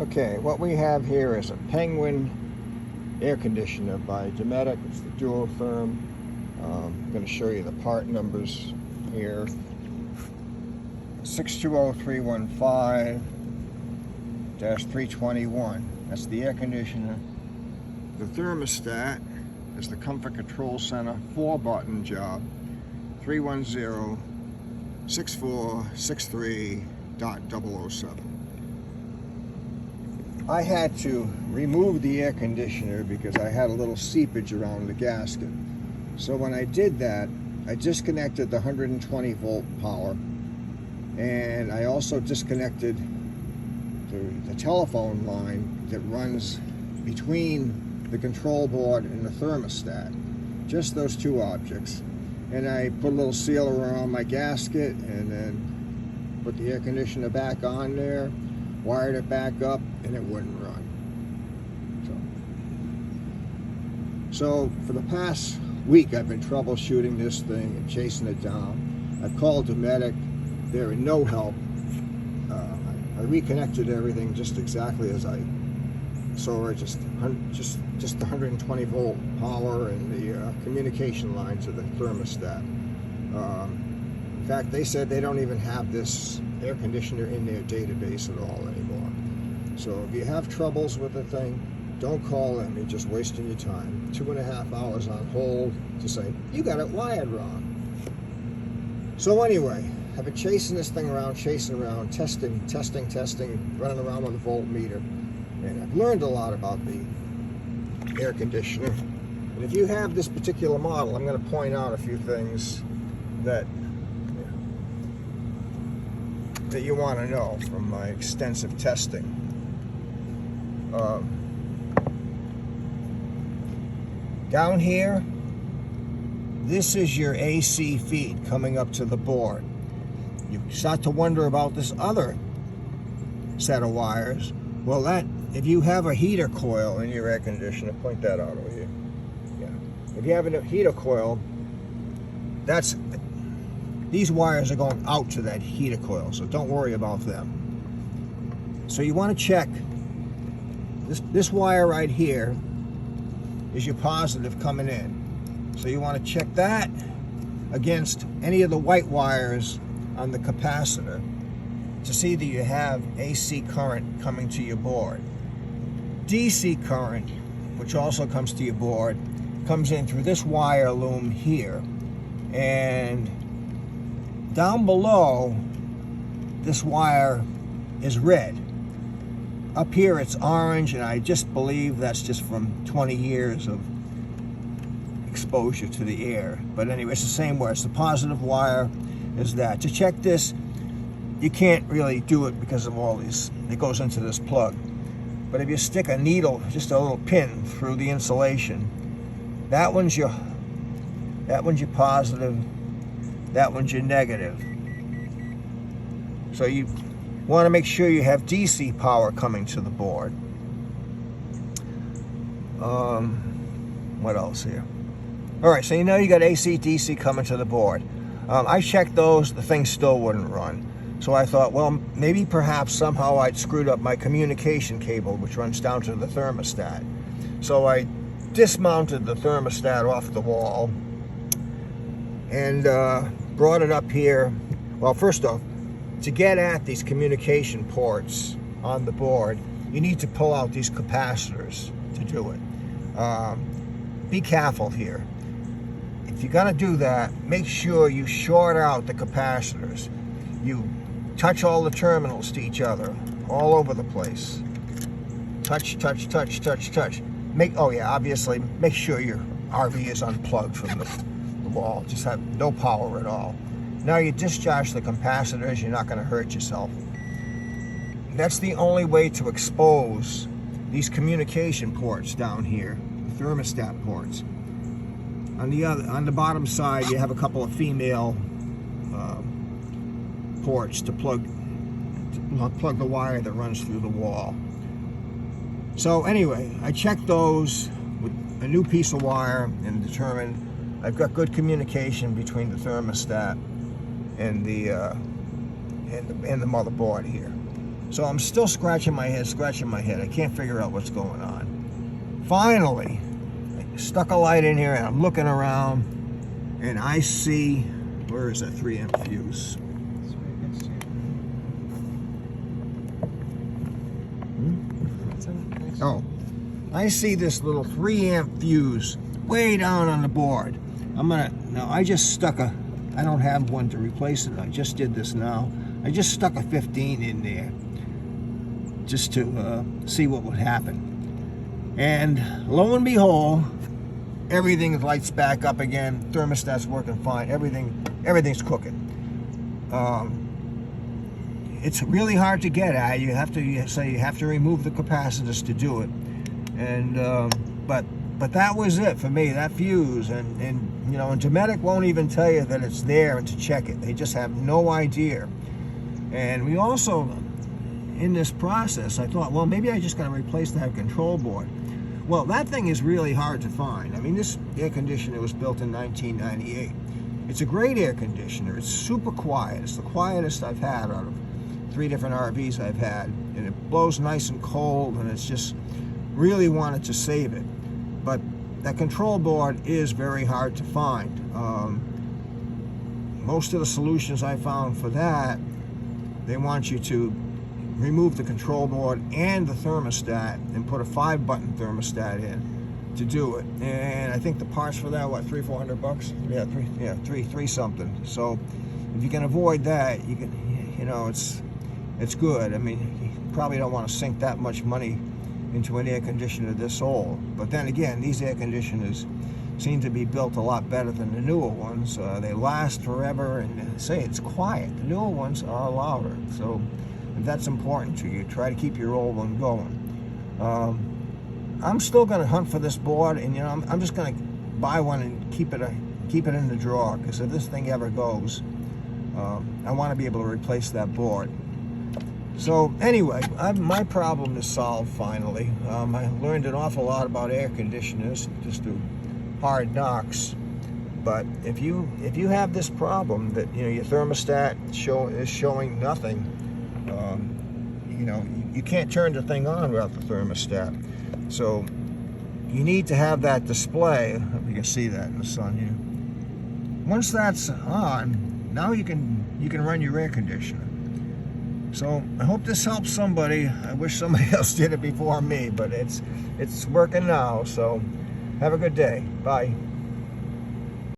Okay, what we have here is a Penguin air conditioner by Dometic. It's the dual therm. I'm going to show you the part numbers here. 620315-321. That's the air conditioner. The thermostat is the Comfort Control Center 4-button job. 310-6463.007. I had to remove the air conditioner because I had a little seepage around the gasket. So when I did that, I disconnected the 120 volt power, and I also disconnected the telephone line that runs between the control board and the thermostat. Just those two objects. And I put a little sealer around my gasket and then put the air conditioner back on there, wired it back up, and it wouldn't run. So for the past week I've been troubleshooting this thing and chasing it down. I've called Dometic. They're no help. I reconnected everything just exactly as I saw it, just the 120 volt power and the communication line to the thermostat. In fact, they said they don't even have this air conditioner in their database at all anymore. So if you have troubles with the thing, don't call them. You're just wasting your time. 2.5 hours on hold to say, you got it wired wrong. So anyway, I've been chasing this thing around, testing, running around with a voltmeter. And I've learned a lot about the air conditioner. And if you have this particular model, I'm going to point out a few things that you want to know from my extensive testing. Down here, this is your AC feed coming up to the board. You start to wonder about this other set of wires. Well, if you have a heater coil in your air conditioner, point that out over here. Yeah. If you have a heater coil, these wires are going out to that heater coil, so don't worry about them. So you want to check this wire right here is your positive coming in. So you want to check that against any of the white wires on the capacitor to see that you have AC current coming to your board. DC current, which also comes to your board, comes in through this wire loom here. And down below, this wire is red. Up here it's orange, and I just believe that's just from 20 years of exposure to the air. But anyway, it's the same wire. It's the positive wire is that. To check this, you can't really do it because of all these, it goes into this plug. But if you stick a needle, just a little pin through the insulation, that one's your positive, that one's your negative. So you want to make sure you have DC power coming to the board. What else here? All right, so you know you got AC, DC coming to the board. I checked those, the thing still wouldn't run. So I thought, well, maybe perhaps somehow I'd screwed up my communication cable, which runs down to the thermostat. So I dismounted the thermostat off the wall and brought it up here. Well, first off, to get at these communication ports on the board, you need to pull out these capacitors to do it. Be careful here. If you're gonna do that, make sure you short out the capacitors. You touch all the terminals to each other, all over the place. Touch. Obviously, make sure your RV is unplugged from the wall. Just have no power at all. Now you discharge the capacitors, you're not gonna hurt yourself. That's the only way to expose these communication ports down here, the thermostat ports. On the bottom side, you have a couple of female ports to plug the wire that runs through the wall. So anyway, I checked those with a new piece of wire and determined I've got good communication between the thermostat and the motherboard here. So I'm still scratching my head. I can't figure out what's going on. Finally, I stuck a light in here and I'm looking around and I see, where is that 3 amp fuse? Oh, I see this little 3 amp fuse way down on the board. I just stuck I don't have one to replace it. I just did this now. I just stuck a 15 in there just to see what would happen. And lo and behold, everything lights back up again. Thermostat's working fine. Everything's cooking. It's really hard to get at. You have to remove the capacitors to do it. And but that was it for me. That fuse, and Dometic won't even tell you that it's there and to check it. They just have no idea. And we also, in this process, I thought, well, maybe I just got to replace that control board. Well, that thing is really hard to find. I mean, this air conditioner was built in 1998. It's a great air conditioner. It's super quiet. It's the quietest I've had out of 3 different RVs I've had. And it blows nice and cold, and it's just really wanted to save it. But that control board is very hard to find. Most of the solutions I found for that, they want you to remove the control board and the thermostat and put a 5-button thermostat in to do it. And I think the parts for that, what, $300-400 bucks? Yeah, three something. So if you can avoid that, you can, it's good. I mean, you probably don't want to sink that much money into an air conditioner this old. But then again, these air conditioners seem to be built a lot better than the newer ones. They last forever, and say it's quiet. The newer ones are louder. So if that's important to you, try to keep your old one going. I'm still going to hunt for this board, and I'm just going to buy one and keep it in the drawer, because if this thing ever goes, I want to be able to replace that board. So anyway, my problem is solved finally. I learned an awful lot about air conditioners just through hard knocks. But if you have this problem that your thermostat is showing nothing, you can't turn the thing on without the thermostat. So you need to have that display. I hope you can see that in the sun here. Once that's on, now you can run your air conditioner. So I hope this helps somebody. I wish somebody else did it before me, but it's working now. So have a good day. Bye.